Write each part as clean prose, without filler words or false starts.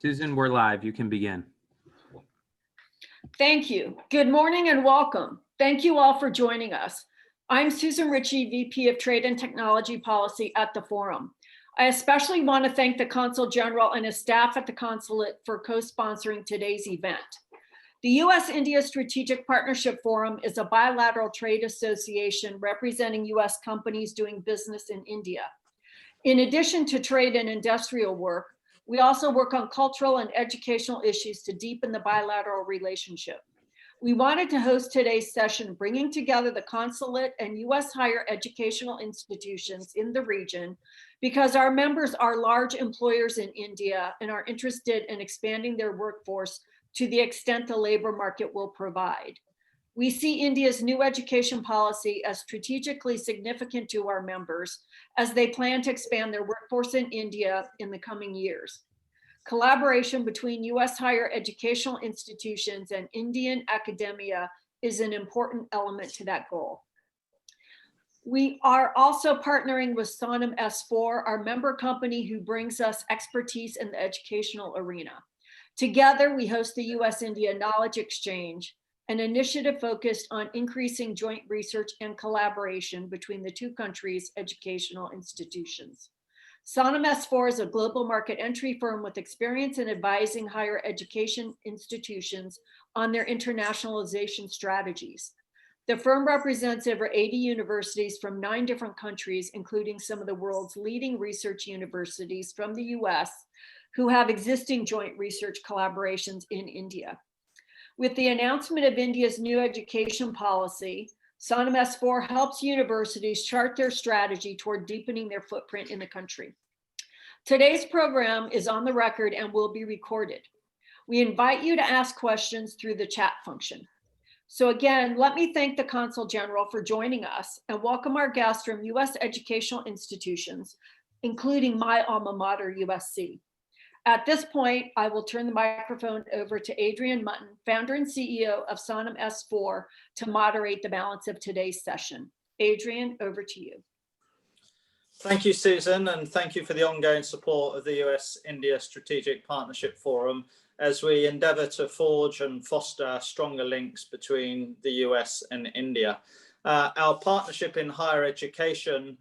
Susan, we're live. You can begin. Thank you. Good morning and welcome. Thank you all for joining us. I'm Susan Ritchie, VP of Trade and Technology Policy at the Forum. I especially want to thank the Consul General and his staff at the Consulate for co-sponsoring today's event. The U.S.-India Strategic Partnership Forum is a bilateral trade association representing U.S. companies doing business in India. In addition to trade and industrial work, we also work on cultural and educational issues to deepen the bilateral relationship. We wanted to host today's session, bringing together the consulate and U.S. higher educational institutions in the region, because our members are large employers in India and are interested in expanding their workforce to the extent the labor market will provide. We see India's new education policy as strategically significant to our members as they plan to expand their workforce in India in the coming years. Collaboration between U.S. higher educational institutions and Indian academia is an important element to that goal. We are also partnering with Sannam S4, our member company who brings us expertise in the educational arena. Together, we host the U.S.-India Knowledge Exchange, an initiative focused on increasing joint research and collaboration between the two countries' educational institutions. Sannam S4 is a global market entry firm with experience in advising higher education institutions on their internationalization strategies. The firm represents over 80 universities from 9 different countries, including some of the world's leading research universities from the US, who have existing joint research collaborations in India. With the announcement of India's new education policy, Sannam S4 helps universities chart their strategy toward deepening their footprint in the country. Today's program is on the record and will be recorded. We invite you to ask questions through the chat function. So again, let me thank the Consul General for joining us and welcome our guests from U.S. educational institutions, including my alma mater, USC. At this point, I will turn the microphone over to Adrian Mutton, founder and CEO of Sannam S4, to moderate the balance of today's session. Adrian, over to you. Thank you, Susan, and thank you for the ongoing support of the US-India Strategic Partnership Forum as we endeavour to forge and foster stronger links between the US and India. Our partnership in higher education,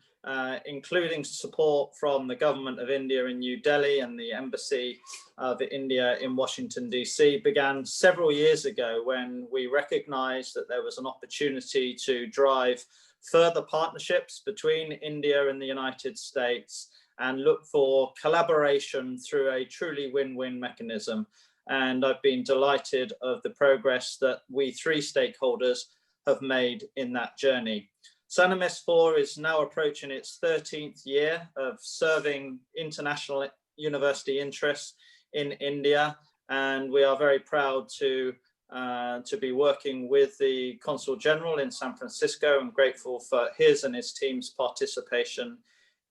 including support from the Government of India in New Delhi and the Embassy of India in Washington, DC, began several years ago when we recognized that there was an opportunity to drive further partnerships between India and the United States and look for collaboration through a truly win-win mechanism. And I've been delighted of the progress that we 3 stakeholders have made in that journey. Sannam S4 is now approaching its 13th year of serving international university interests in India, and we are very proud to be working with the Consul General in San Francisco and grateful for his and his team's participation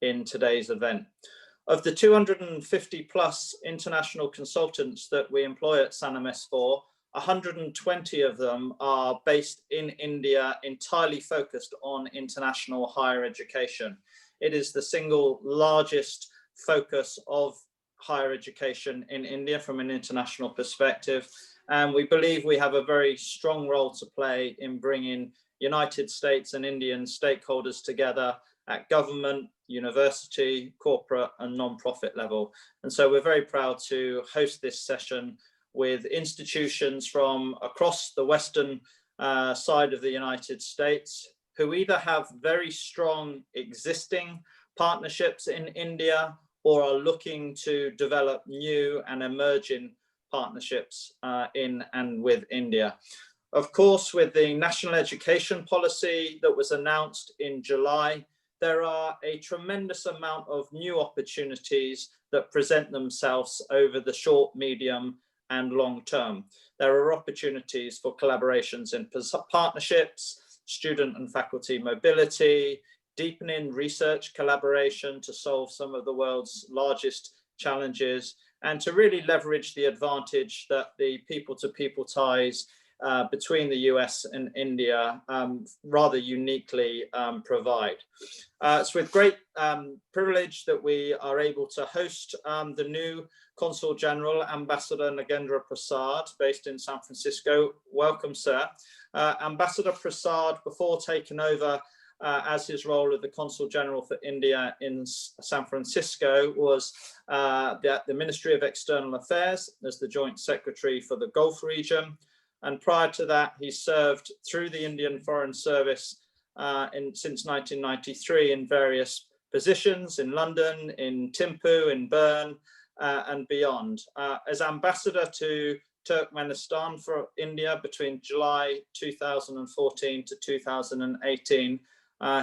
in today's event. Of the 250 plus international consultants that we employ at Sannam S4, 120 of them are based in India, entirely focused on international higher education. It is the single largest focus of higher education in India from an international perspective. And we believe we have a very strong role to play in bringing United States and Indian stakeholders together at government, university, corporate and non-profit level. And so we're very proud to host this session with institutions from across the western side of the United States who either have very strong existing partnerships in India or are looking to develop new and emerging partnerships in and with India. Of course, with the national education policy that was announced in July, there are a tremendous amount of new opportunities that present themselves over the short, medium, and long term. There are opportunities for collaborations in partnerships, student and faculty mobility, deepening research collaboration to solve some of the world's largest challenges, and to really leverage the advantage that the people-to-people ties between the US and India rather uniquely provide. It's with great privilege that we are able to host the new Consul General, Ambassador Nagendra Prasad, based in San Francisco. Welcome, sir. Ambassador Prasad, before taking over as his role of the Consul General for India in San Francisco, was at the Ministry of External Affairs as the Joint Secretary for the Gulf region. And prior to that, he served through the Indian Foreign Service since 1993 in various positions in London, in Thimphu, in Bern, and beyond. As ambassador to Turkmenistan for India between July 2014 to 2018,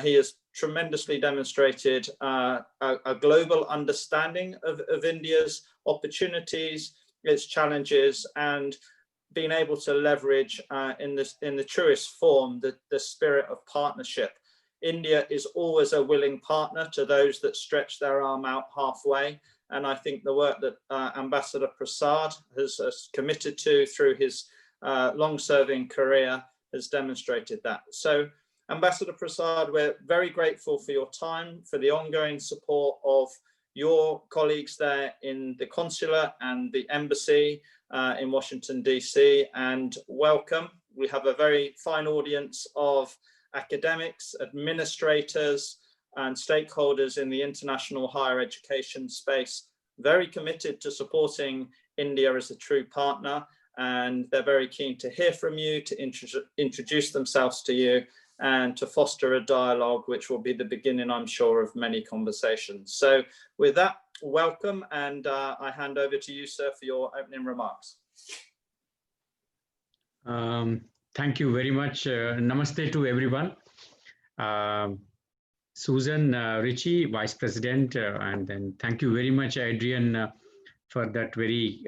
he has tremendously demonstrated a global understanding of India's opportunities, its challenges, and being able to leverage in the truest form the spirit of partnership. India is always a willing partner to those that stretch their arm out halfway. And I think the work that Ambassador Prasad has committed to through his long-serving career has demonstrated that. So, Ambassador Prasad, we're very grateful for your time, for the ongoing support of your colleagues there in the consulate and the embassy in Washington, DC, and welcome. We have a very fine audience of academics, administrators, and stakeholders in the international higher education space, very committed to supporting India as a true partner, and they're very keen to hear from you, to introduce themselves to you, and to foster a dialogue which will be the beginning, I'm sure, of many conversations. So with that, welcome, and I hand over to you, sir, for your opening remarks. Thank you very much. Namaste to everyone. Susan Ritchie, Vice President, and then thank you very much, Adrian, for that very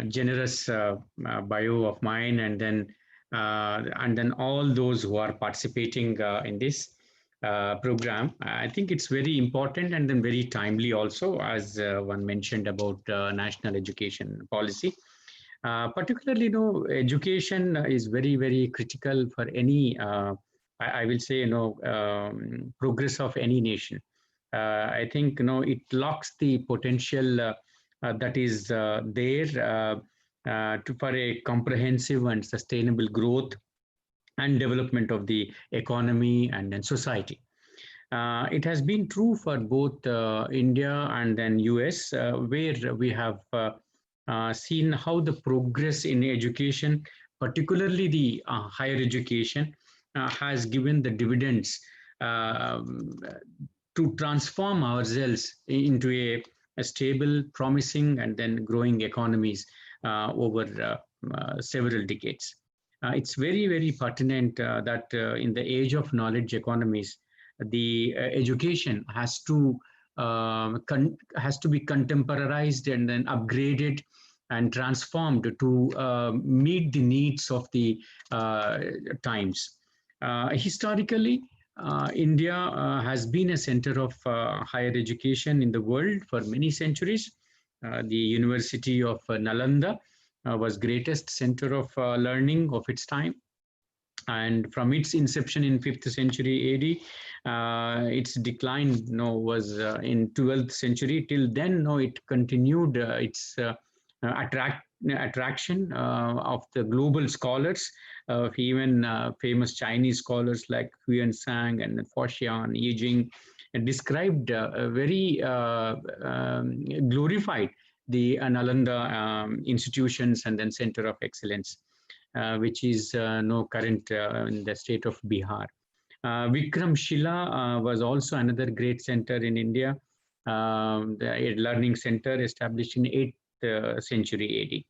generous bio of mine, and then all those who are participating in this program. I think it's very important and then very timely also, as one mentioned about national education policy. Particularly, education is very, very critical for any, I will say, progress of any nation. I think, it locks the potential that is there for a comprehensive and sustainable growth and development of the economy and then society. It has been true for both India and then US, where we have seen how the progress in education, particularly the higher education, has given the dividends to transform ourselves into a stable, promising, and then growing economies over several decades. It's very, very pertinent that in the age of knowledge economies, the education has to be contemporarized and then upgraded and transformed to meet the needs of the times. Historically, India has been a center of higher education in the world for many centuries. The University of Nalanda was greatest center of learning of its time. And from its inception in 5th century AD, its decline was in 12th century. Till then, it continued its attraction of the global scholars, even famous Chinese scholars like Huansang and Foshan, Yijing, described very glorified the Nalanda institutions and then Center of Excellence, which is current in the state of Bihar. Vikramshila was also another great center in India, a learning center established in 8th century AD.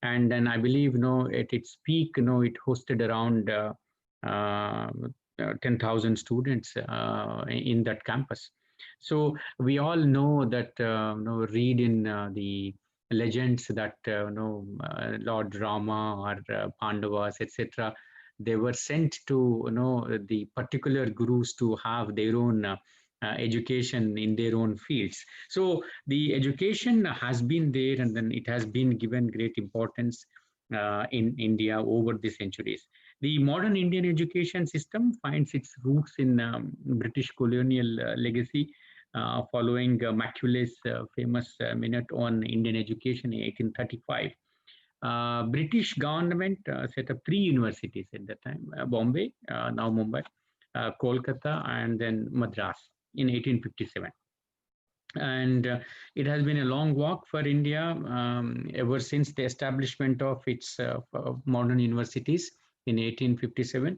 And then I believe, at its peak, it hosted around 10,000 students in that campus. So we all know that, read in the legends that, Lord Rama or Pandavas, etc., they were sent to, the particular gurus to have their own education in their own fields. So the education has been there, and then it has been given great importance. in India over the centuries. The modern Indian education system finds its roots in British colonial legacy, following Macaulay's famous minute on Indian education in 1835. British government set up 3 universities at that time: Bombay, now Mumbai, Kolkata, and then Madras in 1857. And it has been a long walk for India ever since the establishment of its modern universities in 1857,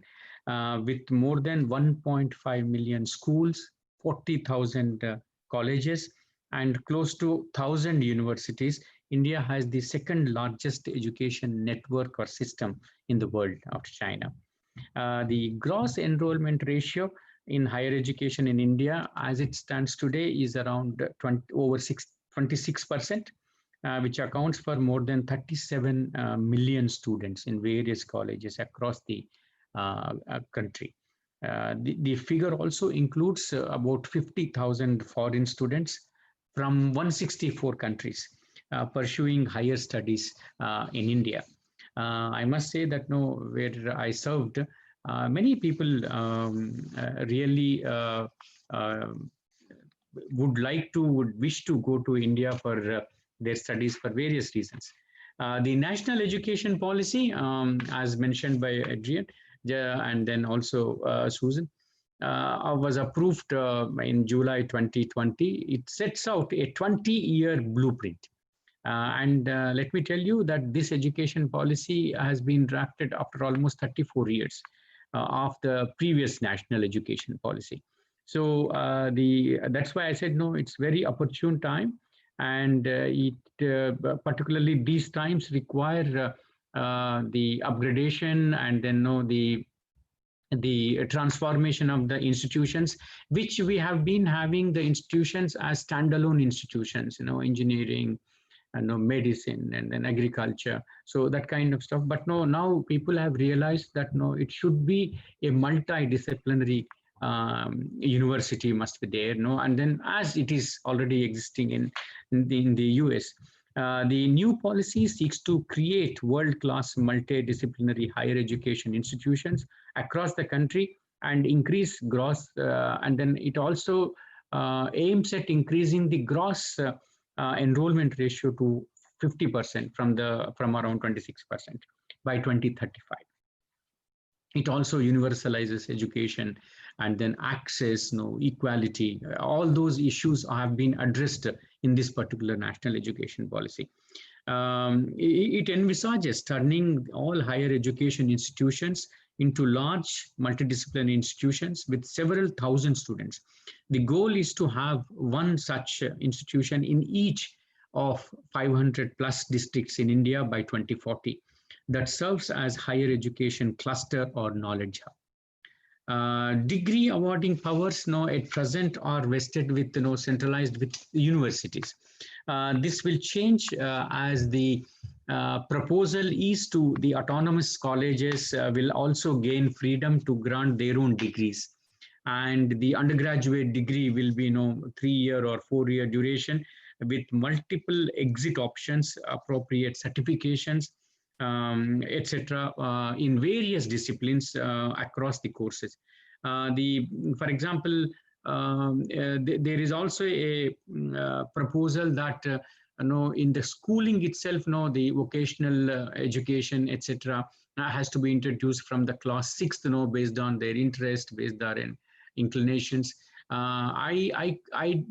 with more than 1.5 million schools, 40,000 colleges, and close to 1,000 universities. India has the second largest education network or system in the world after China. The gross enrollment ratio in higher education in India, as it stands today, is around 26%, which accounts for more than 37 million students in various colleges across the country. The figure also includes about 50,000 foreign students from 164 countries pursuing higher studies in India. I must say that where I served, many people really would wish to go to India for their studies for various reasons. The national education policy, as mentioned by Adrian and then also Susan, was approved in July 2020. It sets out a 20-year blueprint. And let me tell you that this education policy has been drafted after almost 34 years of the previous national education policy. So that's why I said, no, it's very opportune time. And particularly these times require the upgradation and then the transformation of the institutions, which we have been having the institutions as standalone institutions, engineering, medicine, and then agriculture, so that kind of stuff. But now people have realized that it should be a multidisciplinary university must be there, and then as it is already existing in the US. The new policy seeks to create world-class multidisciplinary higher education institutions across the country and increase gross, and then it also aims at increasing the gross enrollment ratio to 50% from around 26% by 2035. It also universalizes education and then access, equality. All those issues have been addressed in this particular national education policy. It envisages turning all higher education institutions into large multidisciplinary institutions with several thousand students. The goal is to have one such institution in each of 500 plus districts in India by 2040 that serves as higher education cluster or knowledge hub. Degree awarding powers at present are vested with centralized with universities. This will change as the proposal is to the autonomous colleges will also gain freedom to grant their own degrees, and the undergraduate degree will be 3-year or 4-year duration with multiple exit options, appropriate certifications, etc. In various disciplines across the courses. For example, there is also a proposal that in the schooling itself, the vocational education, etc., has to be introduced from the class 6th, based on their interest, based on their inclinations. I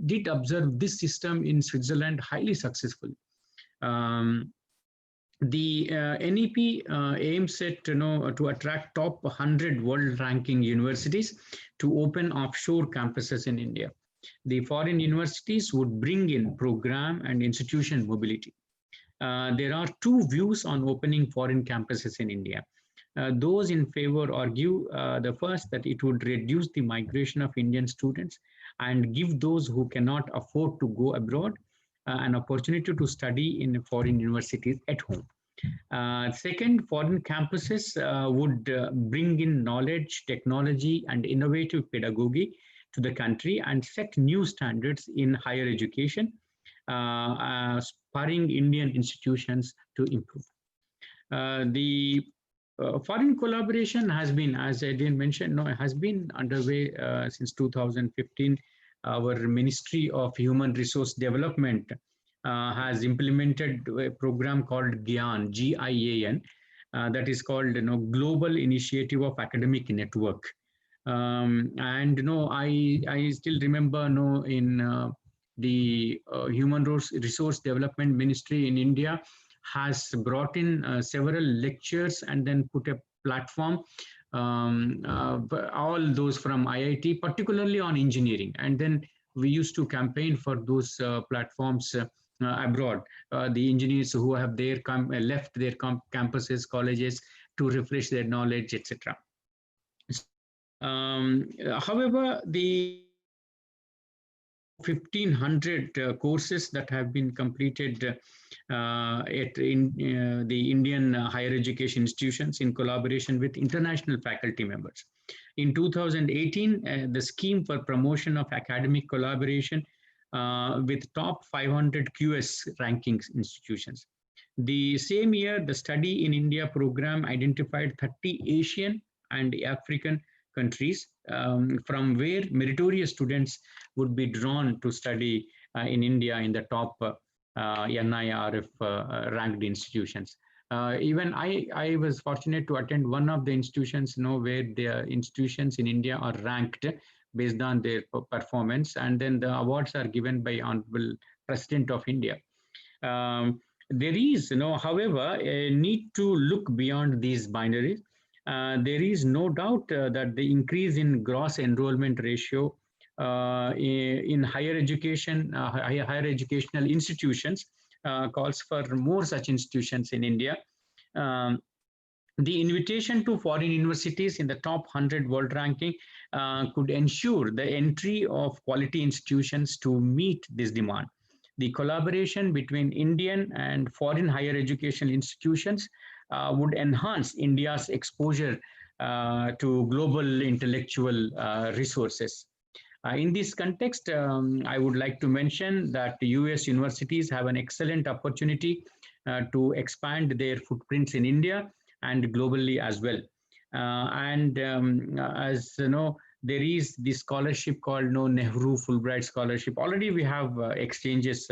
did observe this system in Switzerland highly successful. The NEP aims at to attract top 100 world ranking universities to open offshore campuses in India. The foreign universities would bring in program and institution mobility. There are two views on opening foreign campuses in India. Those in favor argue the first, that it would reduce the migration of Indian students and give those who cannot afford to go abroad an opportunity to study in foreign universities at home. Second, foreign campuses would bring in knowledge, technology, and innovative pedagogy to the country and set new standards in higher education, spurring Indian institutions to improve. The foreign collaboration has been, as I didn't mention, no, it has been underway since 2015. Our Ministry of Human Resource Development has implemented a program called GIAN, G-I-A-N, that is called Global Initiative of Academic Network. And I still remember in the Human Resource Development Ministry in India has brought in several lectures and then put a platform, all those from IIT, particularly on engineering. And then we used to campaign for those platforms abroad, the engineers who have left their campuses, colleges, to refresh their knowledge, etc. However, the 1,500 courses that have been completed in the Indian higher education institutions in collaboration with international faculty members. In 2018, the scheme for promotion of academic collaboration with top 500 QS rankings institutions. The same year, the Study in India program identified 30 Asian and African countries from where meritorious students would be drawn to study in India in the top NIRF ranked institutions. Even I was fortunate to attend one of the institutions, where the institutions in India are ranked based on their performance, and then the awards are given by Honorable President of India. There is, however, a need to look beyond these binaries. There is no doubt that the increase in gross enrollment ratio in higher education, higher educational institutions calls for more such institutions in India. The invitation to foreign universities in the top 100 world ranking could ensure the entry of quality institutions to meet this demand. The collaboration between Indian and foreign higher educational institutions would enhance India's exposure to global intellectual resources. In this context, I would like to mention that the US universities have an excellent opportunity to expand their footprints in India and globally as well. As you know, there is this scholarship called Nehru Fulbright Scholarship. Already we have exchanges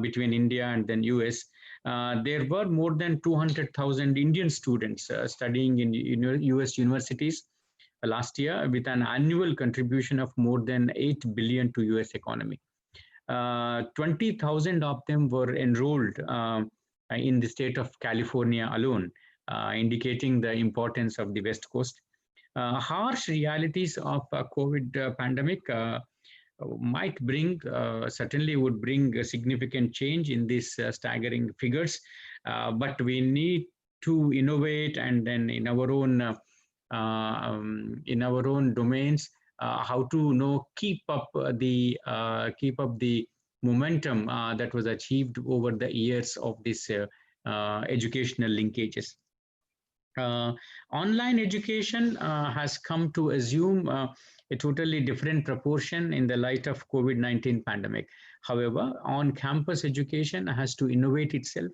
between India and then US. There were more than 200,000 Indian students studying in US universities last year, with an annual contribution of more than 8 billion to US economy. 20,000 of them were enrolled in the state of California alone, indicating the importance of the West Coast. Harsh realities of COVID pandemic might bring, certainly would bring a significant change in these staggering figures, but we need to innovate, and then in our own domains, how to keep up the momentum that was achieved over the years of this educational linkages. Online education has come to assume a totally different proportion in the light of COVID-19 pandemic. However, on-campus education has to innovate itself,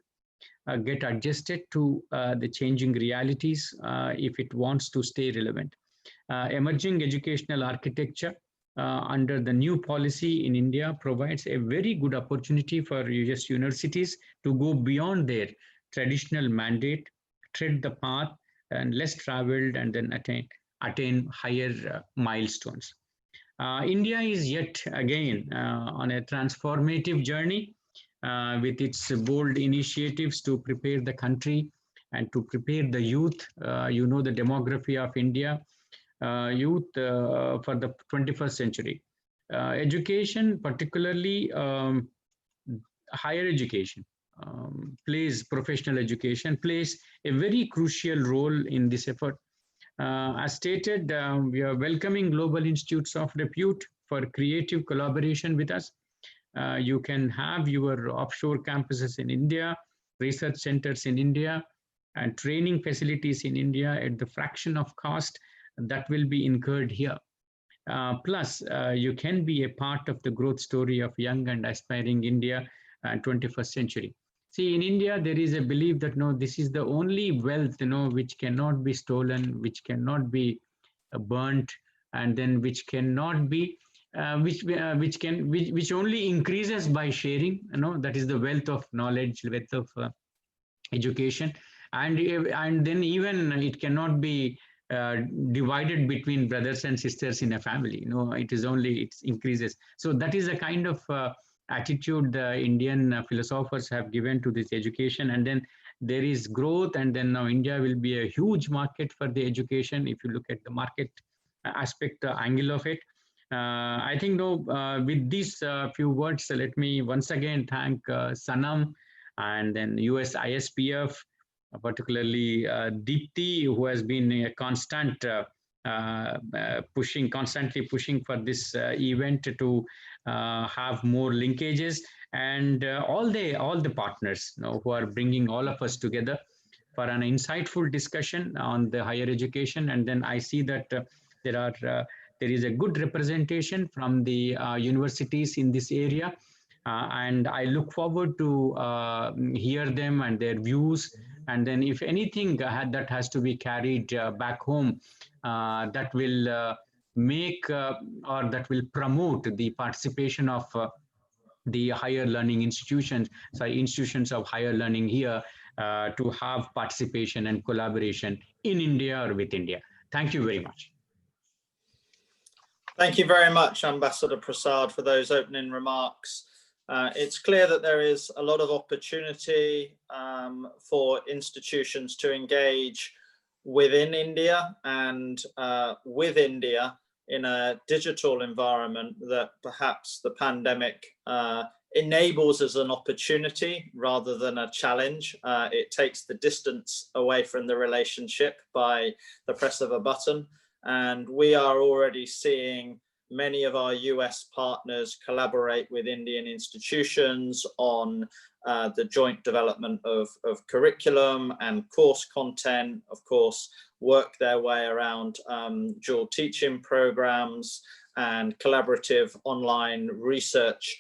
get adjusted to the changing realities if it wants to stay relevant. Emerging educational architecture under the new policy in India provides a very good opportunity for US universities to go beyond their traditional mandate, tread the path and less traveled, and then attain higher milestones. India is yet again on a transformative journey with its bold initiatives to prepare the country and to prepare the youth. The demography of India, youth for the 21st century. Education, particularly higher education, professional education plays a very crucial role in this effort. As stated, we are welcoming global institutes of repute for creative collaboration with us. You can have your offshore campuses in India, research centers in India, and training facilities in India at the fraction of cost that will be incurred here. Plus, you can be a part of the growth story of young and aspiring India 21st century. See, in India, there is a belief that no, this is the only wealth, which cannot be stolen, which cannot be burnt, and then which cannot be, which only increases by sharing. That is the wealth of knowledge, wealth of education, and then even it cannot be divided between brothers and sisters in a family. It is only, it increases. So that is a kind of attitude the Indian philosophers have given to this education. And then there is growth, and then now India will be a huge market for the education if you look at the market aspect angle of it. I think with these few words, let me once again thank Sannam and then USISPF, particularly Deepthi, who has been a constant constantly pushing for this event to have more linkages, and all the partners who are bringing all of us together for an insightful discussion on the higher education. And then I see that there is a good representation from the universities in this area. And I look forward to hear them and their views. And then if anything that has to be carried back home, that will make or that will promote the participation of the higher learning institutions of higher learning here to have participation and collaboration in India or with India. Thank you very much. Thank you very much, Ambassador Prasad, for those opening remarks. It's clear that there is a lot of opportunity for institutions to engage within India and with India in a digital environment that perhaps the pandemic enables as an opportunity rather than a challenge. It takes the distance away from the relationship by the press of a button. And we are already seeing many of our US partners collaborate with Indian institutions on the joint development of curriculum and course content, of course, work their way around dual teaching programs and collaborative online research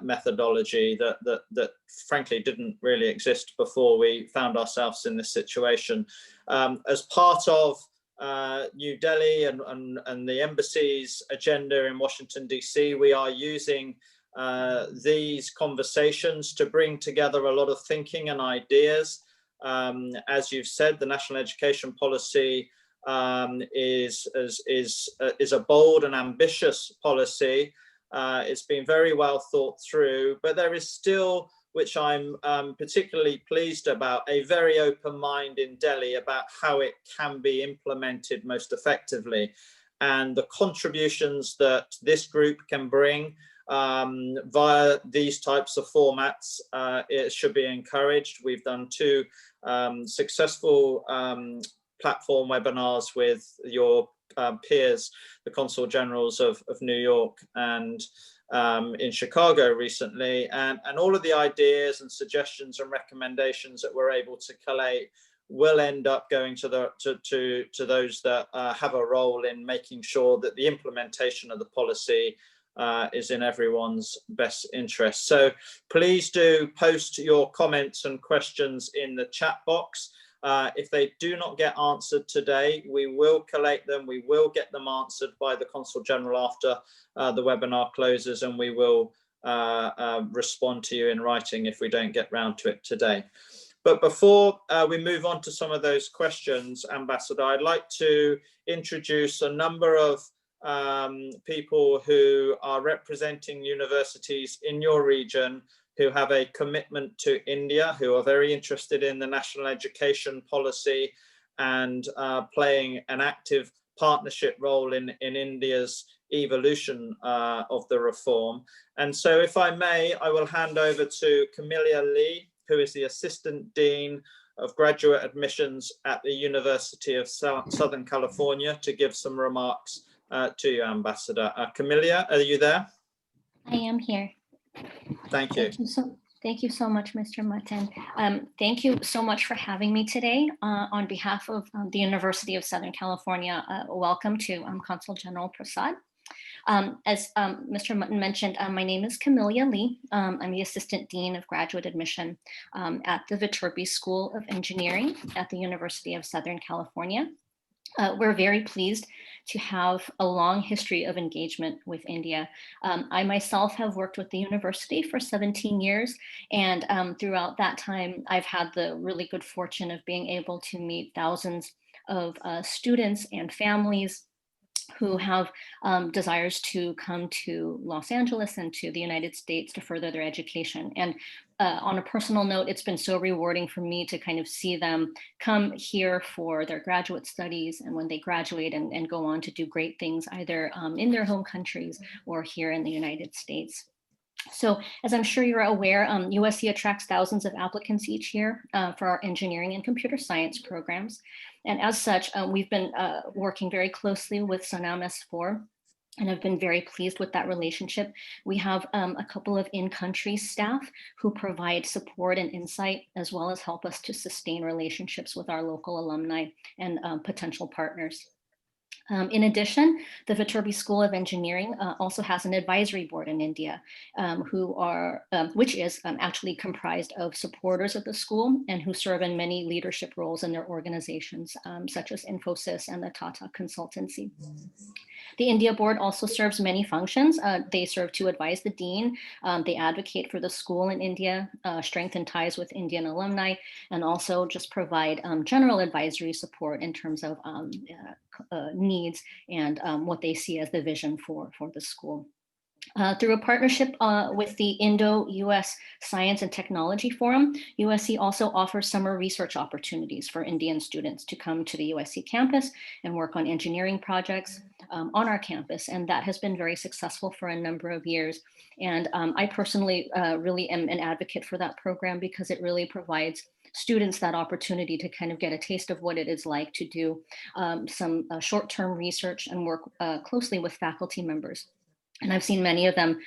methodology that frankly didn't really exist before we found ourselves in this situation. As part of New Delhi and the embassy's agenda in Washington, DC, we are using these conversations to bring together a lot of thinking and ideas. As you've said, the national education policy is a bold and ambitious policy. It's been very well thought through, but there is still, which I'm particularly pleased about, a very open mind in Delhi about how it can be implemented most effectively. And the contributions that this group can bring via these types of formats, it should be encouraged. We've done 2 successful platform webinars with your peers, the Consul Generals of New York and in Chicago recently, and all of the ideas and suggestions and recommendations that we're able to collate will end up going to those that have a role in making sure that the implementation of the policy is in everyone's best interest. So please do post your comments and questions in the chat box. If they do not get answered today, we will collate them. We will get them answered by the Consul General after the webinar closes, and we will respond to you in writing if we don't get round to it today. But before we move on to some of those questions, Ambassador, I'd like to introduce a number of people who are representing universities in your region who have a commitment to India, who are very interested in the national education policy and playing an active partnership role in India's evolution of the reform. And so if I may, I will hand over to Camilla Lee, who is the Assistant Dean of Graduate Admissions at the University of Southern California, to give some remarks to you, Ambassador. Camilla, are you there? I am here. Thank you. Thank you so much, Mr. Mutton. Thank you so much for having me today. On behalf of the University of Southern California, welcome to Consul General Prasad. As Mr. Mutton mentioned, my name is Camelia Lee. I'm the Assistant Dean of Graduate Admission at the Viterbi School of Engineering at the University of Southern California. We're very pleased to have a long history of engagement with India. I myself have worked with the university for 17 years, and throughout that time, I've had the really good fortune of being able to meet thousands of students and families who have desires to come to Los Angeles and to the United States to further their education. And on a personal note, it's been so rewarding for me to kind of see them come here for their graduate studies, and when they graduate and go on to do great things, either in their home countries or here in the United States. So as I'm sure you're aware, USC attracts thousands of applicants each year for our engineering and computer science programs. And as such, we've been working very closely with Sannam S4 and have been very pleased with that relationship. We have a couple of in-country staff who provide support and insight, as well as help us to sustain relationships with our local alumni and potential partners. In addition, the Viterbi School of Engineering also has an advisory board in India, which is actually comprised of supporters of the school and who serve in many leadership roles in their organizations, such as Infosys and the Tata Consultancy. The India board also serves many functions. They serve to advise the dean. They advocate for the school in India, strengthen ties with Indian alumni, and also just provide general advisory support in terms of needs and what they see as the vision for the school. Through a partnership with the Indo-US Science and Technology Forum, USC also offers summer research opportunities for Indian students to come to the USC campus and work on engineering projects on our campus. And that has been very successful for a number of years. And I personally really am an advocate for that program because it really provides students that opportunity to kind of get a taste of what it is like to do some short-term research and work closely with faculty members. And I've seen many of them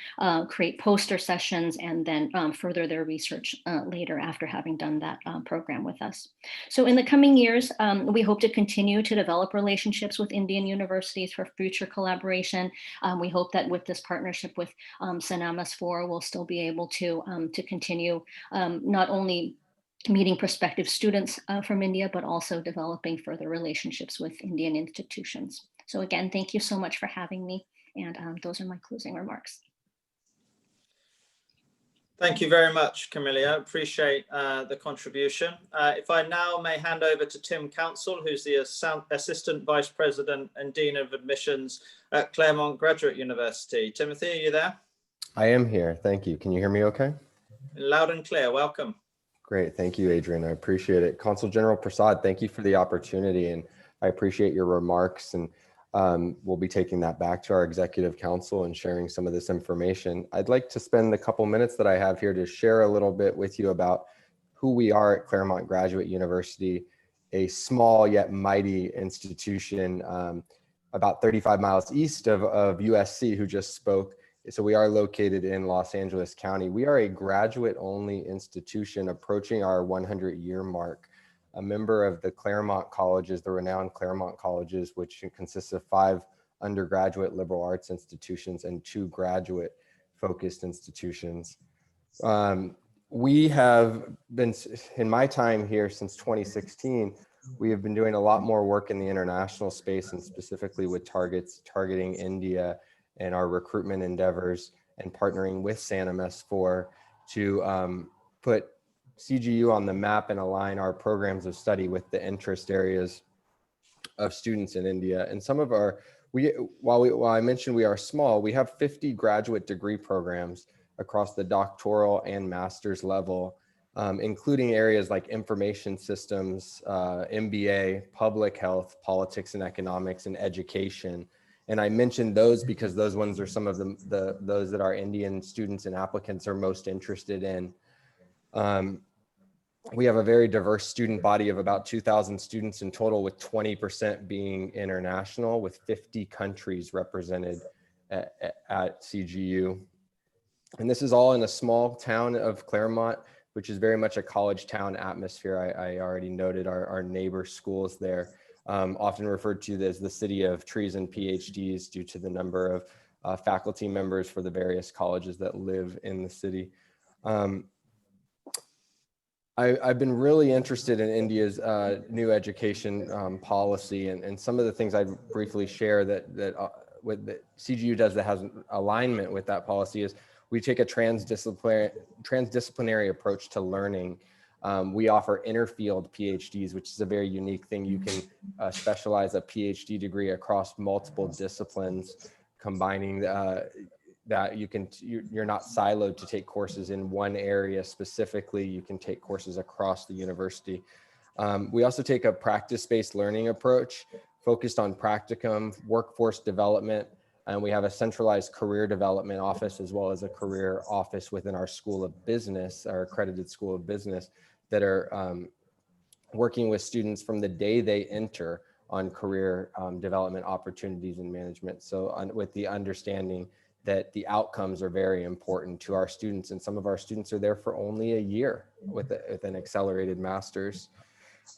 create poster sessions and then further their research later after having done that program with us. So in the coming years, we hope to continue to develop relationships with Indian universities for future collaboration. We hope that with this partnership with Sannam S4, we'll still be able to continue not only meeting prospective students from India, but also developing further relationships with Indian institutions. So again, thank you so much for having me. And those are my closing remarks. Thank you very much, Camelia. Appreciate the contribution. If I now may hand over to Tim Council, who's the Assistant Vice President and Dean of Admissions at Claremont Graduate University. Timothy, are you there? I am here. Thank you. Can you hear me okay? Loud and clear. Welcome. Great. Thank you, Adrian. I appreciate it. Consul General Prasad, thank you for the opportunity, and I appreciate your remarks, and we'll be taking that back to our Executive Council and sharing some of this information. I'd like to spend the couple minutes that I have here to share a little bit with you about who we are at Claremont Graduate University, a small yet mighty institution about 35 miles east of USC, who just spoke. So we are located in Los Angeles County. We are a graduate-only institution approaching our 100-year mark. A member of the Claremont Colleges, the renowned Claremont Colleges, which consists of 5 undergraduate liberal arts institutions and 2 graduate-focused institutions. We have been, in my time here since 2016, we have been doing a lot more work in the international space, and specifically with targeting India and our recruitment endeavors, and partnering with Sannam S4 to put CGU on the map and align our programs of study with the interest areas of students in India. And some of our, while I mentioned we are small, we have 50 graduate degree programs across the doctoral and master's level, including areas like information systems, MBA, public health, politics and economics, and education. And I mentioned those because those ones are some of those that our Indian students and applicants are most interested in. We have a very diverse student body of about 2,000 students in total, with 20% being international, with 50 countries represented at CGU. And this is all in a small town of Claremont, which is very much a college town atmosphere. I already noted our neighbor schools there, often referred to as the city of trees and PhDs due to the number faculty members for the various colleges that live in the city. I've been really interested in India's new education policy, and some of the things I'd briefly share that CGU does that has alignment with that policy is we take a transdisciplinary approach to learning. We offer interfield PhDs, which is a very unique thing. You can specialize a PhD degree across multiple disciplines, combining that you're not siloed to take courses in one area specifically. You can take courses across the university. We also take a practice-based learning approach focused on practicum, workforce development, and we have a centralized career development office as well as a career office within our School of Business, our accredited School of Business, that are working with students from the day they enter on career development opportunities and management. So with the understanding that the outcomes are very important to our students, and some of our students are there for only a year with an accelerated master's.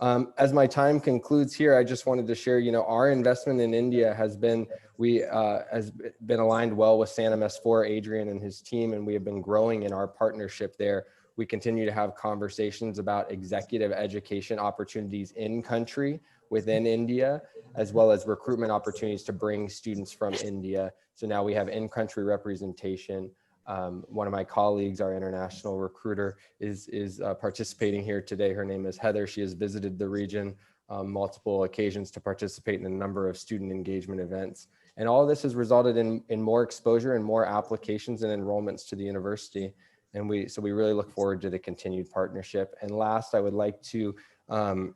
As my time concludes here, I just wanted to share, our investment in India has been aligned well with Sannam S4, Adrian and his team, and we have been growing in our partnership there. We continue to have conversations about executive education opportunities in country within India, as well as recruitment opportunities to bring students from India. So now we have in-country representation. One of my colleagues, our international recruiter, is participating here today. Her name is Heather. She has visited the region multiple occasions to participate in a number of student engagement events. And all of this has resulted in more exposure and more applications and enrollments to the university. And so we really look forward to the continued partnership. And last, I would like to, on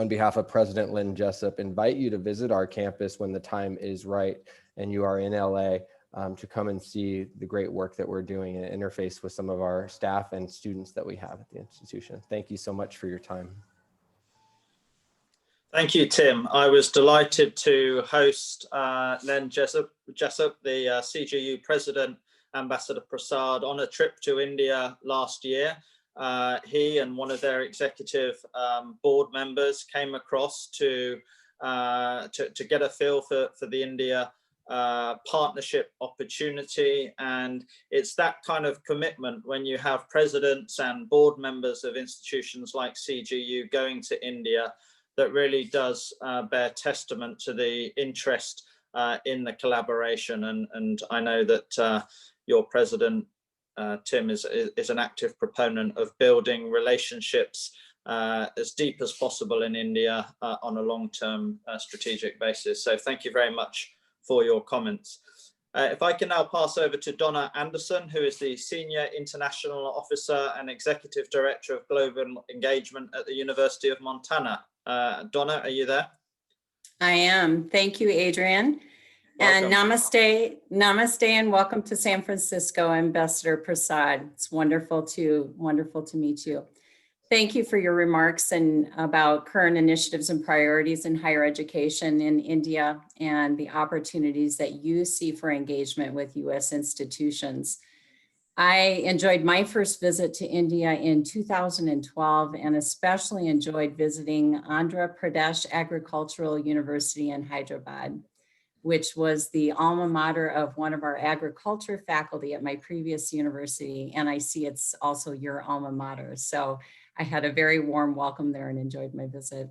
behalf of President Lynn Jessup, invite you to visit our campus when the time is right and you are in LA, to come and see the great work that we're doing and interface with some of our staff and students that we have at the institution. Thank you so much for your time. Thank you, Tim. I was delighted to host Len Jessup, the CGU President, Ambassador Prasad, on a trip to India last year. He and one of their executive board members came across to get a feel for the India partnership opportunity. And it's that kind of commitment when you have presidents and board members of institutions like CGU going to India that really does bear testament to the interest in the collaboration. And I know that your president, Tim, is an active proponent of building relationships as deep as possible in India on a long-term strategic basis. So thank you very much for your comments. If I can now pass over to Donna Anderson, who is the Senior International Officer and Executive Director of Global Engagement at the University of Montana. Donna, are you there? I am. Thank you, Adrian. Welcome. And namaste and welcome to San Francisco, Ambassador Prasad. It's wonderful to meet you. Thank you for your remarks and about current initiatives and priorities in higher education in India and the opportunities that you see for engagement with U.S. institutions. I enjoyed my first visit to India in 2012 and especially enjoyed visiting Andhra Pradesh Agricultural University in Hyderabad, which was the alma mater of one of our agriculture faculty at my previous university. And I see it's also your alma mater. So I had a very warm welcome there and enjoyed my visit.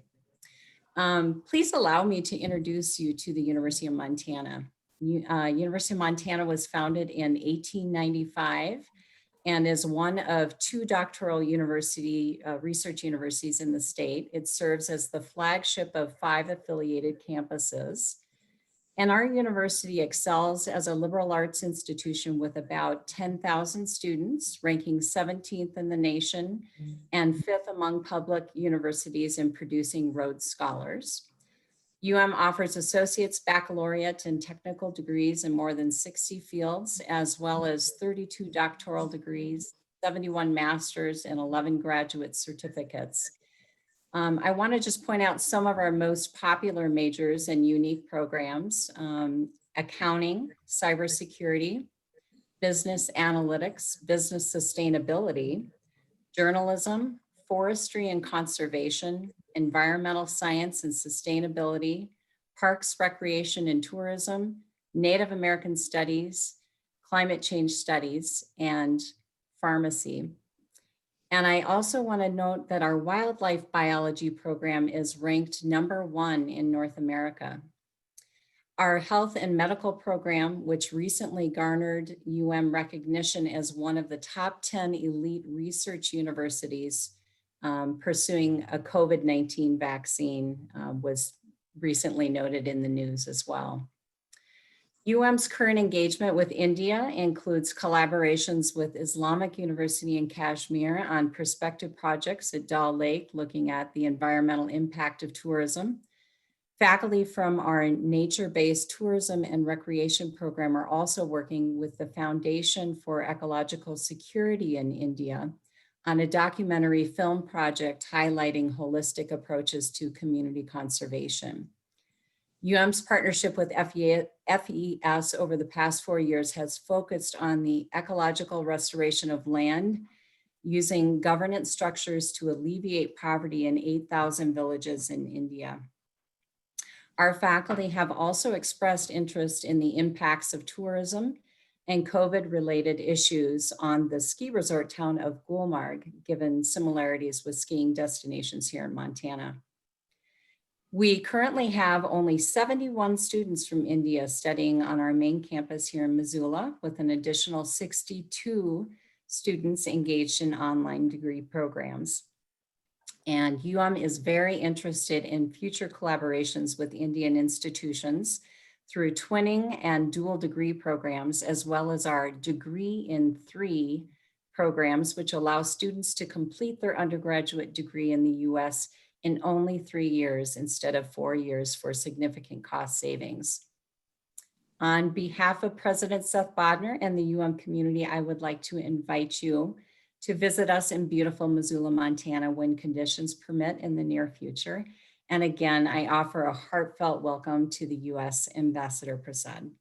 Please allow me to introduce you to the University of Montana. University of Montana was founded in 1895 and is one of two doctoral research universities in the state. It serves as the flagship of 5 affiliated campuses. And our university excels as a liberal arts institution with about 10,000 students, ranking 17th in the nation and 5th among public universities in producing Rhodes Scholars. offers associate's, baccalaureate, and technical degrees in more than 60 fields, as well as 32 doctoral degrees, 71 master's, and 11 graduate certificates. I want to just point out some of our most popular majors and unique programs: accounting, cybersecurity, business analytics, business sustainability, journalism, forestry and conservation, environmental science and sustainability, parks, recreation and tourism, Native American Studies, Climate Change Studies, and Pharmacy. And I also want to note that our wildlife biology program is ranked #1 in North America. Our health and medical program, which recently garnered recognition as one of the top 10 elite research universities pursuing a COVID-19 vaccine, was recently noted in the news as well. UM's current engagement with India includes collaborations with Islamic University in Kashmir on prospective projects at Dal Lake, looking at the environmental impact of tourism. Faculty from our nature-based tourism and recreation program are also working with the Foundation for Ecological Security in India on a documentary film project highlighting holistic approaches to community conservation. UM's partnership with FES over the past 4 years has focused on the ecological restoration of land using governance structures to alleviate poverty in 8,000 villages in India. Our faculty have also expressed interest in the impacts of tourism and COVID-related issues on the ski resort town of Gulmarg, given similarities with skiing destinations here in Montana. We currently have only 71 students from India studying on our main campus here in Missoula, with an additional 62 students engaged in online degree programs. And UM is very interested in future collaborations with Indian institutions through twinning and dual degree programs, as well as our Degree in 3 programs, which allow students to complete their undergraduate degree in the US in only 3 years instead of 4 years for significant cost savings. On behalf of President Seth Bodnar and the UM community, I would like to invite you to visit us in beautiful Missoula, Montana when conditions permit in the near future. And again, I offer a heartfelt welcome to the US Ambassador Prasad.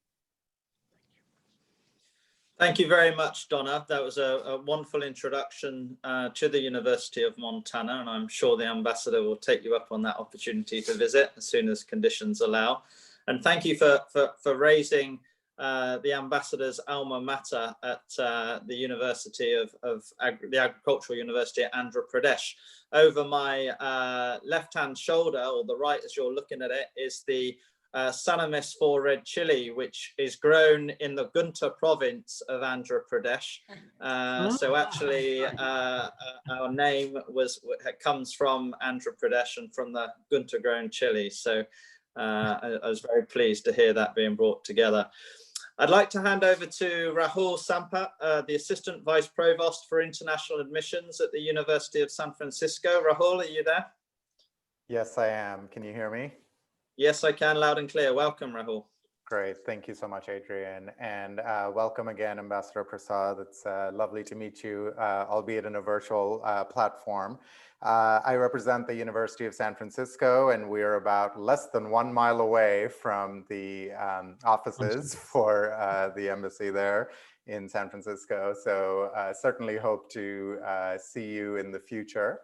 Thank you very much, Donna. That was a wonderful introduction to the University of Montana, and I'm sure the Ambassador will take you up on that opportunity to visit as soon as conditions allow. And thank you for raising the Ambassador's alma mater at the University of the Agricultural University at Andhra Pradesh. Over my left-hand shoulder, or the right as you're looking at it, is the Sannam S4 red chili, which is grown in the Guntur province of Andhra Pradesh. So actually our name comes from Andhra Pradesh and from the Guntur grown chili. So I was very pleased to hear that being brought together. I'd like to hand over to Rahul Sampat, the Assistant Vice Provost for International Admissions at the University of San Francisco. Rahul, are you there? Yes, I am. Can you hear me? Yes, I can, loud and clear. Welcome, Rahul. Great. Thank you so much, Adrian. And welcome again, Ambassador Prasad. It's lovely to meet you, albeit in a virtual platform. I represent the University of San Francisco, and we are about less than 1 mile away from the offices for the embassy there in San Francisco. So certainly hope to see you in the future.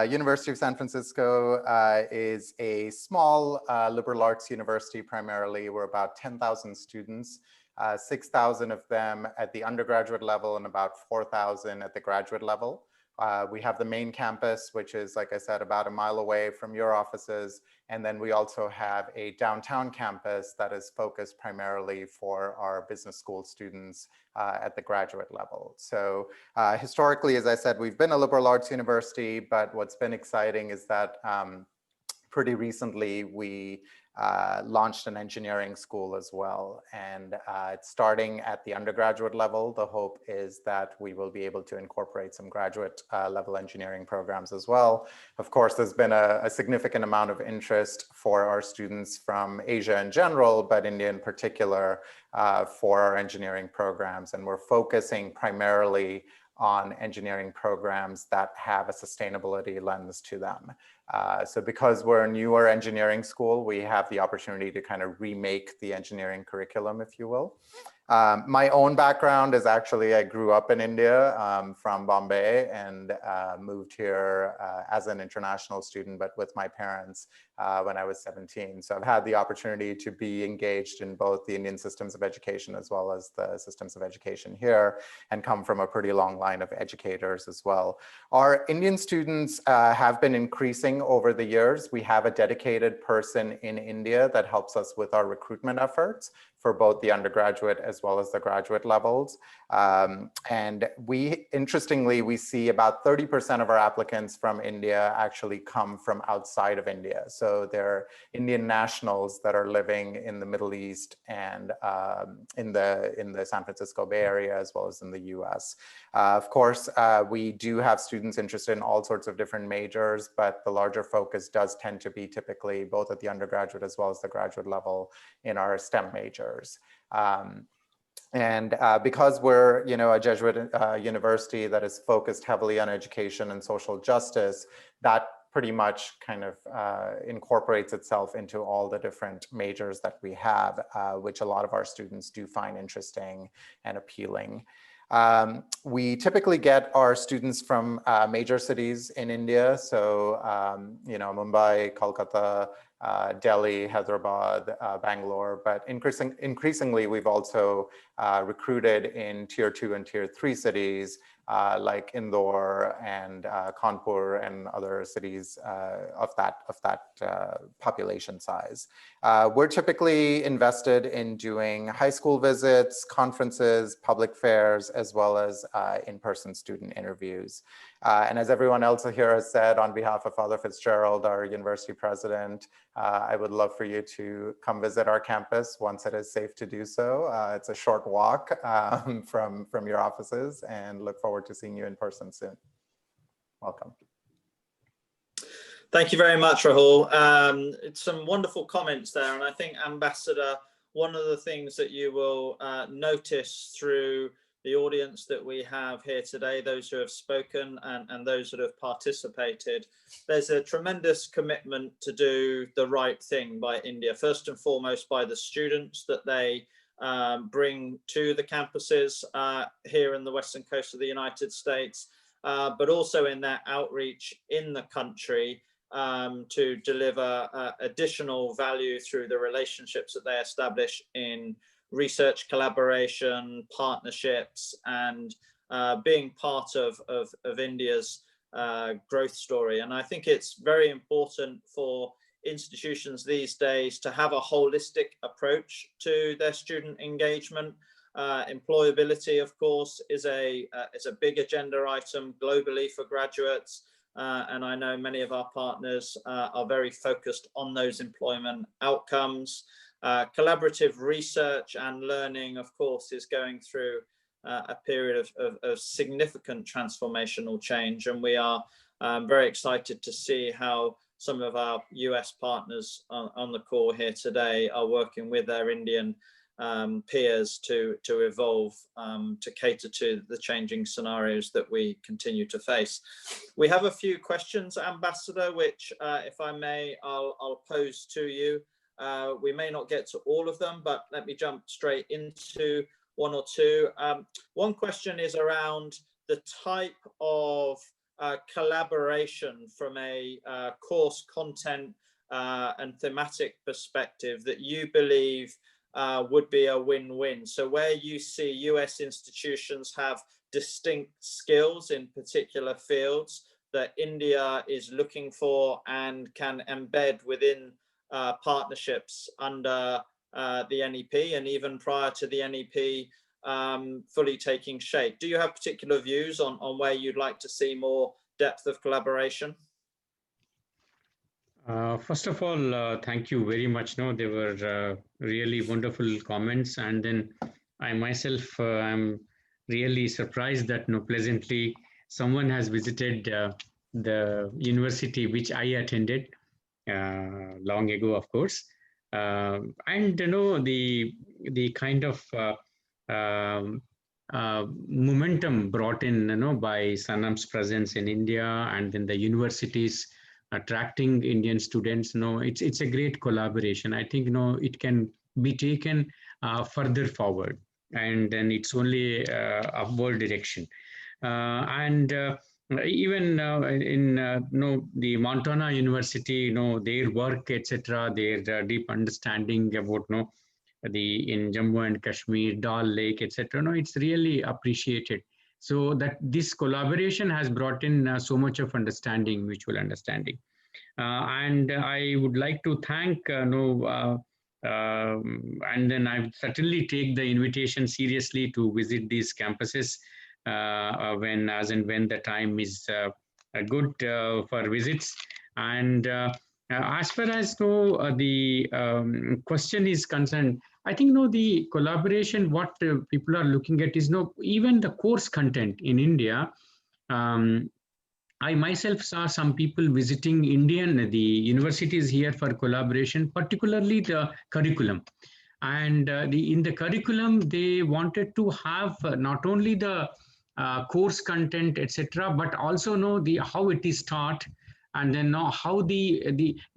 University of San Francisco is a small liberal arts university primarily. We're about 10,000 students, 6,000 of them at the undergraduate level and about 4,000 at the graduate level. We have the main campus, which is, like I said, about 1 mile away from your offices. And then we also have a downtown campus that is focused primarily for our business school students at the graduate level. So historically, as I said, we've been a liberal arts university, but what's been exciting is that pretty recently we launched an engineering school as well. And it's starting at the undergraduate level. The hope is that we will be able to incorporate some graduate level engineering programs as well. Of course, there's been a significant amount of interest for our students from Asia in general, but India in particular for our engineering programs. And we're focusing primarily on engineering programs that have a sustainability lens to them. So because we're a newer engineering school, we have the opportunity to kind of remake the engineering curriculum, if you will. My own background is actually, I grew up in India from Bombay and moved here as an international student, but with my parents when I was 17. So I've had the opportunity to be engaged in both the Indian systems of education as well as the systems of education here, and come from a pretty long line of educators as well. Our Indian students have been increasing over the years. We have a dedicated person in India that helps us with our recruitment efforts for both the undergraduate as well as the graduate levels. And interestingly, we see about 30% of our applicants from India actually come from outside of India. So they're Indian nationals that are living in the Middle East and in the San Francisco Bay Area, as well as in the US. Of course, we do have students interested in all sorts of different majors, but the larger focus does tend to be typically both at the undergraduate as well as the graduate level in our STEM majors. Because we're, a Jesuit university that is focused heavily on education and social justice, that pretty much kind of incorporates itself into all the different majors that we have, which a lot of our students do find interesting and appealing. We typically get our students from major cities in India. So, Mumbai, Kolkata, Delhi, Hyderabad, Bangalore, but increasingly we've also recruited in tier 2 and tier 3 cities like Indore and Kanpur and other cities of that population size. We're typically invested in doing high school visits, conferences, public fairs, as well as in-person student interviews. And as everyone else here has said, on behalf of Father Fitzgerald, our university president, I would love for you to come visit our campus once it is safe to do so. It's a short walk from your offices, and look forward to seeing you in person soon. Welcome. Thank you very much, Rahul. It's some wonderful comments there. And I think, Ambassador, one of the things that you will notice through the audience that we have here today, those who have spoken and those that have participated, there's a tremendous commitment to do the right thing by India, first and foremost by the students that they bring to the campuses here in the western coast of the United States, but also in their outreach in the country to deliver additional value through the relationships that they establish in research collaboration, partnerships, and being part of India's growth story. And I think it's very important for institutions these days to have a holistic approach to their student engagement. Employability, of course, is a big agenda item globally for graduates. And I know many of our partners are very focused on those employment outcomes. Collaborative research and learning, of course, is going through a period of significant transformational change. And we are very excited to see how some of our US partners on the call here today are working with their Indian peers to evolve, to cater to the changing scenarios that we continue to face. We have a few questions, Ambassador, which, if I may, I'll pose to you. We may not get to all of them, but let me jump straight into one or two. One question is around the type of collaboration from a course content and thematic perspective that you believe would be a win-win. So where you see US institutions have distinct skills in particular fields that India is looking for and can embed within partnerships under the NEP and even prior to the NEP fully taking shape. Do you have particular views on where you'd like to see more depth of collaboration? First of all, thank you very much. No, they were really wonderful comments. And then I myself am really surprised that pleasantly someone has visited the university which I attended long ago, of course. And the kind of momentum brought in by Sannam's presence in India, and then the universities attracting Indian students. It's a great collaboration. I think it can be taken further forward, and then it's only upward direction. And even in the Montana University, their work, etc., their deep understanding about in Jammu and Kashmir, Dal Lake, etc. It's really appreciated. So that this collaboration has brought in so much of understanding, mutual understanding. And I would like to thank and then I certainly take the invitation seriously to visit these campuses as and when the time is good for visits. And as far as the question is concerned, I think the collaboration, what people are looking at is even the course content in India. I myself saw some people visiting the universities here for collaboration, particularly the curriculum. And in the curriculum, they wanted to have not only the course content, etc., but also how it is taught, and then how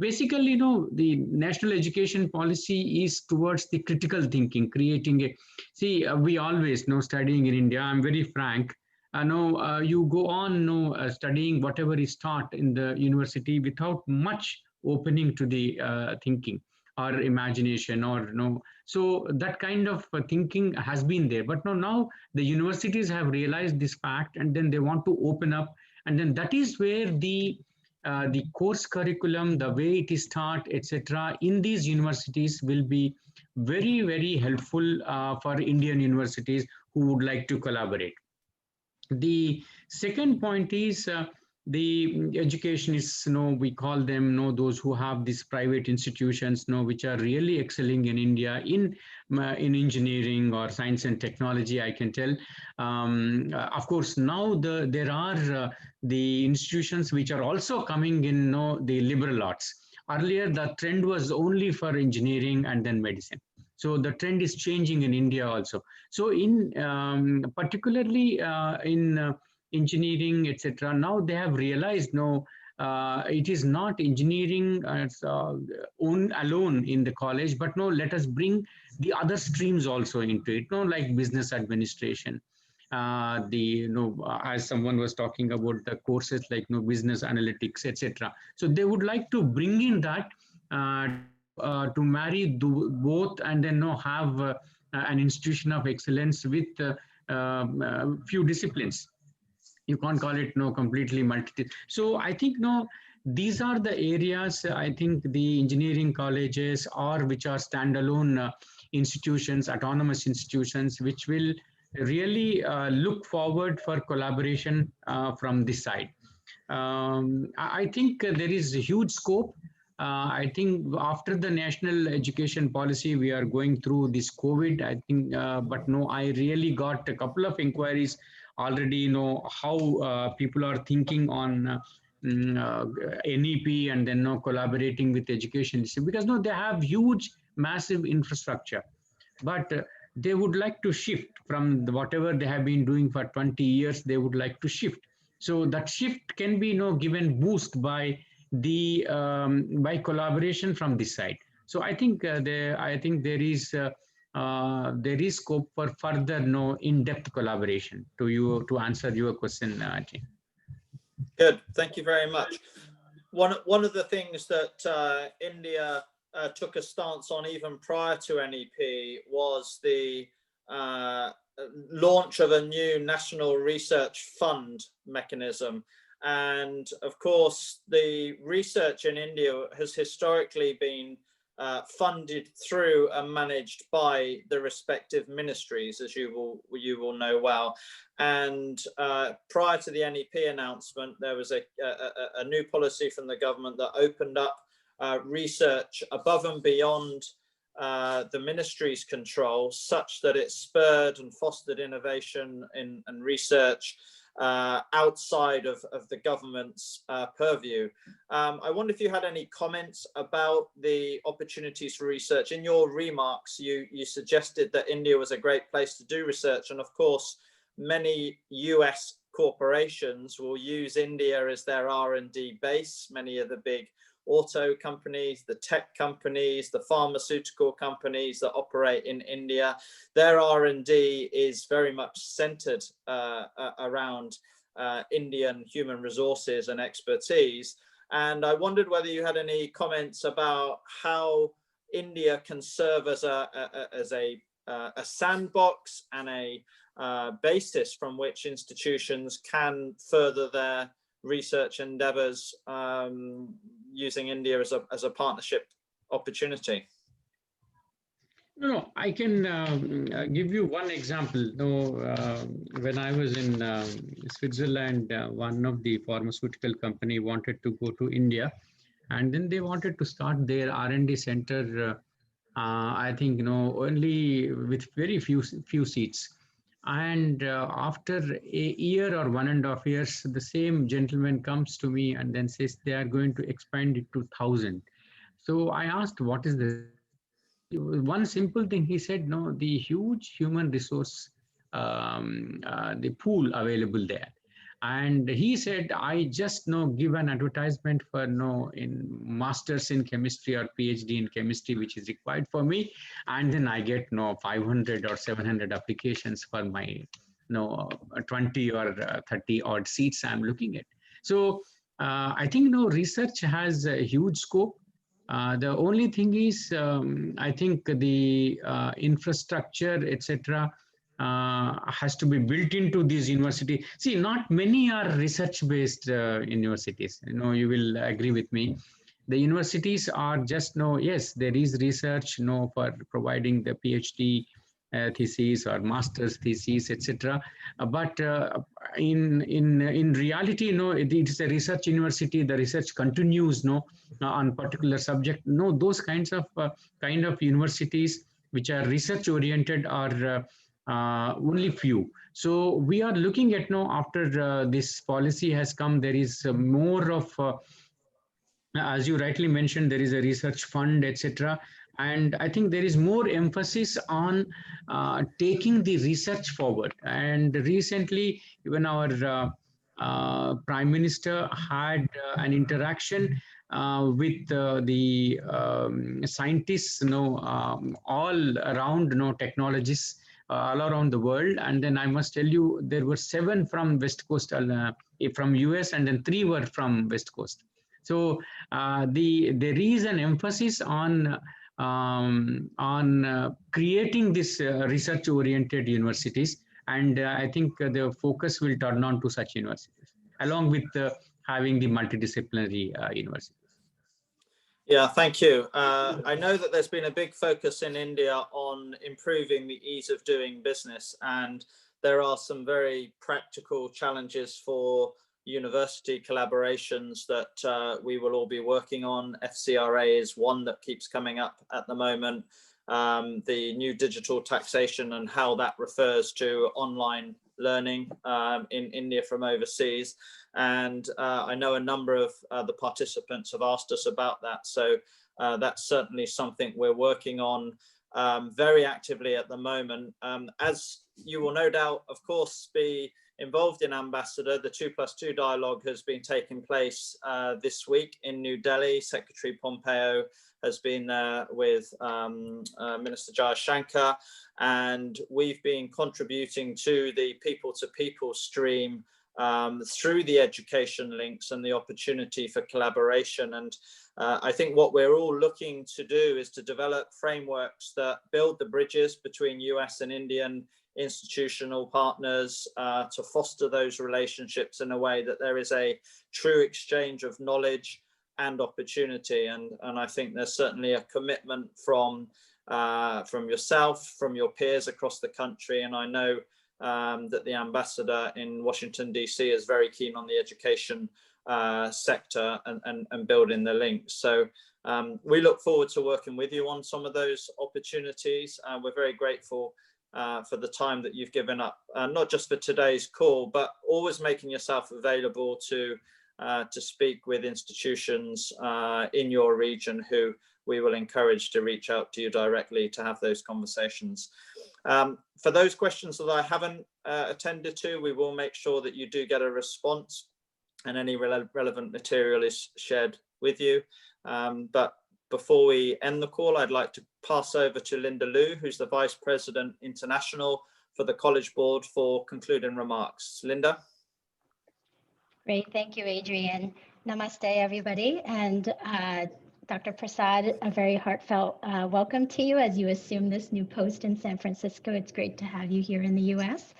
basically the national education policy is towards the critical thinking, creating we always studying in India. I'm very frank. You go on studying whatever is taught in the university without much opening to the thinking or imagination so that kind of thinking has been there. But now the universities have realized this fact, and then they want to open up, and then that is where the course curriculum, the way it is taught, etc., in these universities will be very, very helpful for Indian universities who would like to collaborate. The second point is the education is, we call them, those who have these private institutions, which are really excelling in India in engineering or science and technology, I can tell. Of course, now there are the institutions which are also coming in, the liberal arts. Earlier, the trend was only for engineering and then medicine. So the trend is changing in India also. So in particularly in engineering, etc., now they have realized it is not engineering alone in the college, but let us bring the other streams also into it, like business administration. As someone was talking about the courses like business analytics, etc. So they would like to bring in that to marry both, and then have an institution of excellence with few disciplines. You can't call it completely multi. So I think these are the areas. I think the engineering colleges which are standalone institutions, autonomous institutions, which will really look forward for collaboration from this side. I think there is a huge scope. I think after the national education policy, we are going through this COVID, I think, but I really got a couple of inquiries already, how people are thinking on NEP and then collaborating with education, because they have huge, massive infrastructure, but they would like to shift from whatever they have been doing for 20 years, they would like to shift. So that shift can be given boost by the by collaboration from this side. So I think there is scope for further in-depth collaboration. To answer your question, Ajay. Good, thank you very much. One of the things that India took a stance on even prior to NEP was the launch of a new national research fund mechanism. And of course, the research in India has historically been funded through and managed by the respective ministries, as you will know well. And prior to the NEP announcement, there was a new policy from the government that opened up research above and beyond the ministry's control, such that it spurred and fostered innovation and research outside of the government's purview. I wonder if you had any comments about the opportunities for research. In your remarks, you suggested that India was a great place to do research, and of course, many US corporations will use India as their R&D base. Many of the big auto companies, the tech companies, the pharmaceutical companies that operate in India, their R&D is very much centered around Indian human resources and expertise. And I wondered whether you had any comments about how India can serve as a sandbox and a basis from which institutions can further their research endeavors using India as a partnership opportunity. No, I can give you one example. When I was in Switzerland, one of the pharmaceutical company wanted to go to India, and then they wanted to start their R&D center. I think only with very few seats. And after a year or 1.5 years, the same gentleman comes to me and then says they are going to expand it to 1,000. So I asked, what is the one simple thing? He said, no, the huge human resource, the pool available there. And he said, I just give an advertisement for in masters in chemistry or PhD in chemistry, which is required for me. And then I get 500 or 700 applications for my 20 or 30 odd seats I'm looking at. So I think research has a huge scope. The only thing is, I think the infrastructure, etc., has to be built into these universities. See, not many are research-based universities. You will agree with me. The universities are just yes, there is research, for providing the PhD thesis or master's thesis, etc. But in reality, it is a research university. The research continues, on particular subject. Those kinds of universities which are research oriented are only few. So we are looking at after this policy has come, there is more of as you rightly mentioned, there is a research fund, etc. And I think there is more emphasis on taking the research forward. And recently, even our Prime Minister had an interaction with the scientists, all around, technologists all around the world. And then I must tell you, there were 7 from West Coast, from US, and then 3 were from West Coast. So there is an emphasis on creating this research-oriented universities, and I think the focus will turn on to such universities, along with having the multidisciplinary universities. Yeah, thank you. I know that there's been a big focus in India on improving the ease of doing business, and there are some very practical challenges for university collaborations that we will all be working on. FCRA is one that keeps coming up at the moment. The new digital taxation and how that refers to online learning in India from overseas. And I know a number of the participants have asked us about that. So that's certainly something we're working on very actively at the moment. As you will no doubt, of course, be involved in, Ambassador, the 2+2 dialogue has been taking place this week in New Delhi. Secretary Pompeo has been there with Minister Jayashankar, and we've been contributing to the people-to-people stream through the education links and the opportunity for collaboration. And I think what we're all looking to do is to develop frameworks that build the bridges between US and Indian institutional partners to foster those relationships in a way that there is a true exchange of knowledge and opportunity. And I think there's certainly a commitment from yourself, from your peers across the country. And I know that the ambassador in Washington, DC is very keen on the education sector and building the links. So we look forward to working with you on some of those opportunities. We're very grateful for the time that you've given up, not just for today's call, but always making yourself available to speak with institutions in your region who we will encourage to reach out to you directly to have those conversations. For those questions that I haven't attended to, we will make sure that you do get a response and any relevant material is shared with you. But before we end the call, I'd like to pass over to Linda Liu, who's the Vice President International for the College Board, for concluding remarks. Linda? Great, thank you, Adrian. Namaste, everybody. And Dr. Prasad, a very heartfelt welcome to you as you assume this new post in San Francisco. It's great to have you here in the US.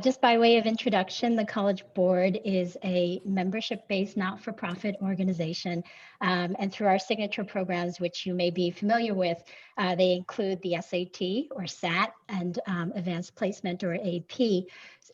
Just by way of introduction, the College Board is a membership-based not-for-profit organization. And through our signature programs, which you may be familiar with, they include the SAT or SAT and Advanced Placement or AP.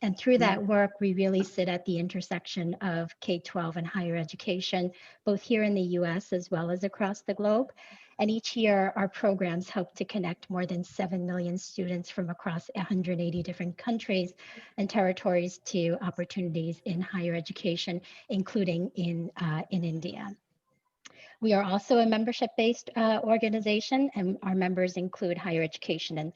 And through that work, we really sit at the intersection of K-12 and higher education, both here in the US as well as across the globe. And each year, our programs help to connect more than 7 million students from across 180 different countries and territories to opportunities in higher education, including in India. We are also a membership-based organization, and our members include higher education and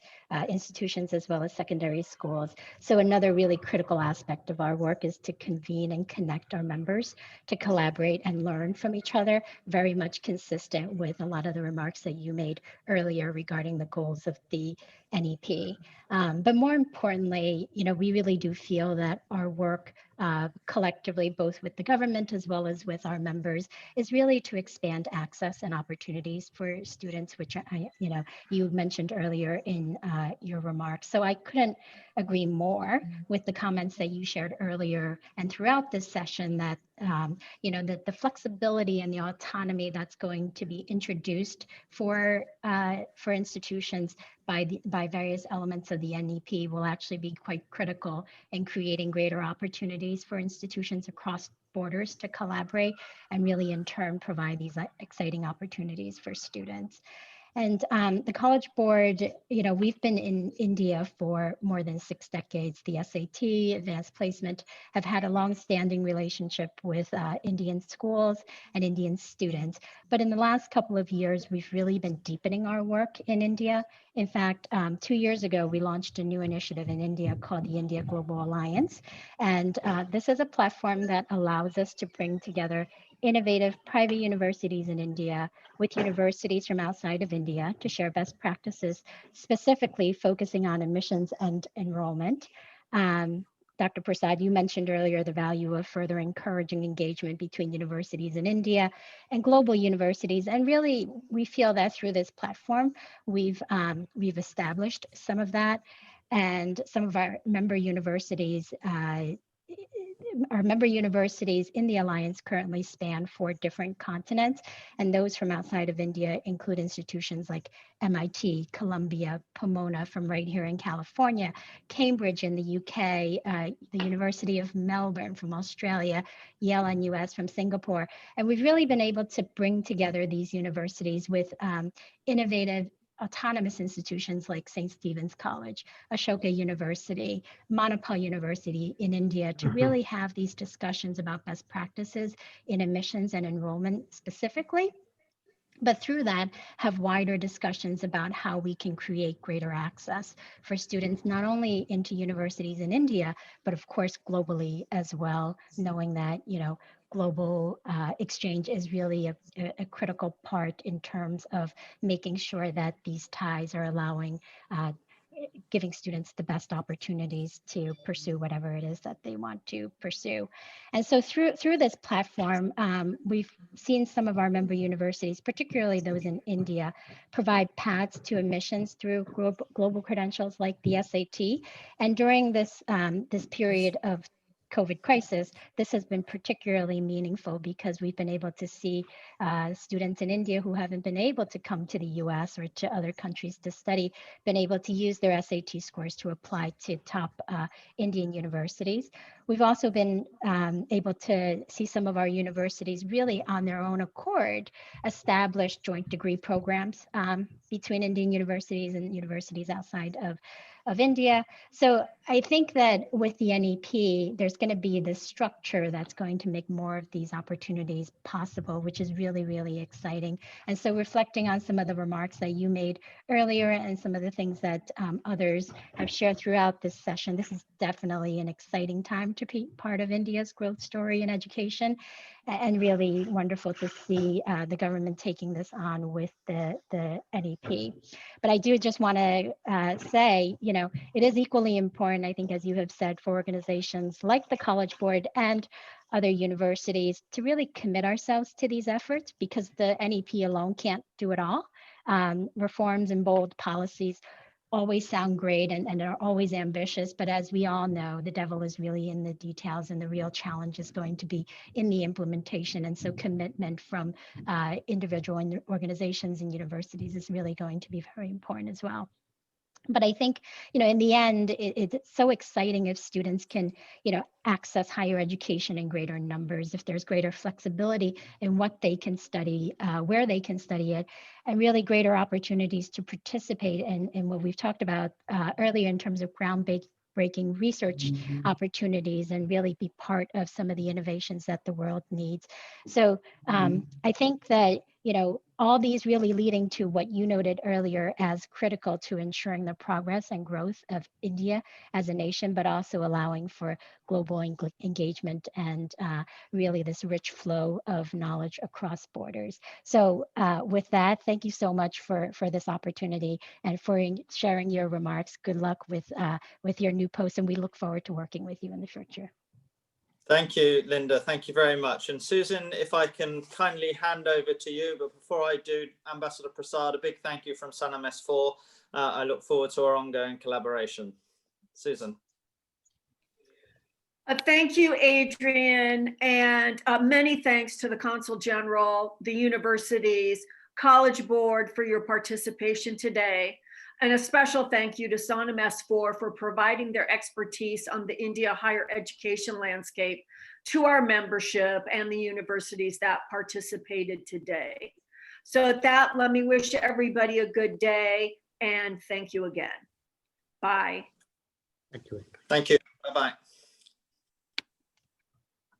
institutions as well as secondary schools. So another really critical aspect of our work is to convene and connect our members to collaborate and learn from each other, very much consistent with a lot of the remarks that you made earlier regarding the goals of the NEP. But more importantly, we really do feel that our work collectively, both with the government as well as with our members, is really to expand access and opportunities for students, which you mentioned earlier in your remarks. So I couldn't agree more with the comments that you shared earlier and throughout this session that that the flexibility and the autonomy that's going to be introduced for institutions by various elements of the NEP will actually be quite critical in creating greater opportunities for institutions across borders to collaborate and really in turn provide these exciting opportunities for students. And the College Board, we've been in India for more than 6 decades. The SAT, Advanced Placement, have had a long-standing relationship with Indian schools and Indian students. But in the last couple of years, we've really been deepening our work in India. In fact, 2 years ago, we launched a new initiative in India called the India Global Alliance. And this is a platform that allows us to bring together innovative private universities in India with universities from outside of India to share best practices, specifically focusing on admissions and enrollment. Dr. Prasad, you mentioned earlier the value of further encouraging engagement between universities in India and global universities. And really, we feel that through this platform, we've established some of that. And some of our member universities in the Alliance currently span 4 different continents, and those from outside of India include institutions like MIT, Columbia, Pomona from right here in California, Cambridge in the UK, the University of Melbourne from Australia, Yale and US from Singapore. And we've really been able to bring together these universities with innovative autonomous institutions like St. Stephen's College, Ashoka University, Manipal University in India to really have these discussions about best practices in admissions and enrollment specifically. But through that, have wider discussions about how we can create greater access for students, not only into universities in India, but of course, globally as well, knowing that, global exchange is really a critical part in terms of making sure that these ties are allowing giving students the best opportunities to pursue whatever it is that they want to pursue. And so through this platform, we've seen some of our member universities, particularly those in India, provide paths to admissions through global credentials like the SAT. And during this period of COVID crisis, this has been particularly meaningful because we've been able to see students in India who haven't been able to come to the US or to other countries to study, been able to use their SAT scores to apply to top Indian universities. We've also been able to see some of our universities really on their own accord establish joint degree programs between Indian universities and universities outside of of India. So I think that with the NEP, there's going to be this structure that's going to make more of these opportunities possible, which is really, really exciting. And so reflecting on some of the remarks that you made earlier and some of the things that others have shared throughout this session, this is definitely an exciting time to be part of India's growth story in education, and really wonderful to see the government taking this on with the NEP. But I do just want to say, you know, it is equally important, I think, as you have said, for organizations like the College Board and other universities to really commit ourselves to these efforts, because the NEP alone can't do it all. Reforms and bold policies always sound great and are always ambitious, but as we all know, the devil is really in the details, and the real challenge is going to be in the implementation. And so commitment from individual organizations and universities is really going to be very important as well. But I think, you know, in the end, it's so exciting if students can, you know, access higher education in greater numbers, if there's greater flexibility in what they can study, where they can study it, and really greater opportunities to participate in what we've talked about earlier in terms of groundbreaking research opportunities, and really be part of some of the innovations that the world needs. So I think that, you know, all these really leading to what you noted earlier as critical to ensuring the progress and growth of India as a nation, but also allowing for global engagement and really this rich flow of knowledge across borders. So with that, thank you so much for this opportunity and for sharing your remarks. Good luck with your new post, and we look forward to working with you in the future. Thank you, Linda. Thank you very much. And Susan, if I can kindly hand over to you, but before I do, Ambassador Prasad, a big thank you from Sannam S4. I look forward to our ongoing collaboration. Susan. Thank you, Adrian, and many thanks to the Consul General, the universities, College Board for your participation today. And a special thank you to Sannam S4 for providing their expertise on the India higher education landscape to our membership and the universities that participated today. So at that, let me wish everybody a good day and thank you again. Bye. Thank you. Thank you. Bye-bye.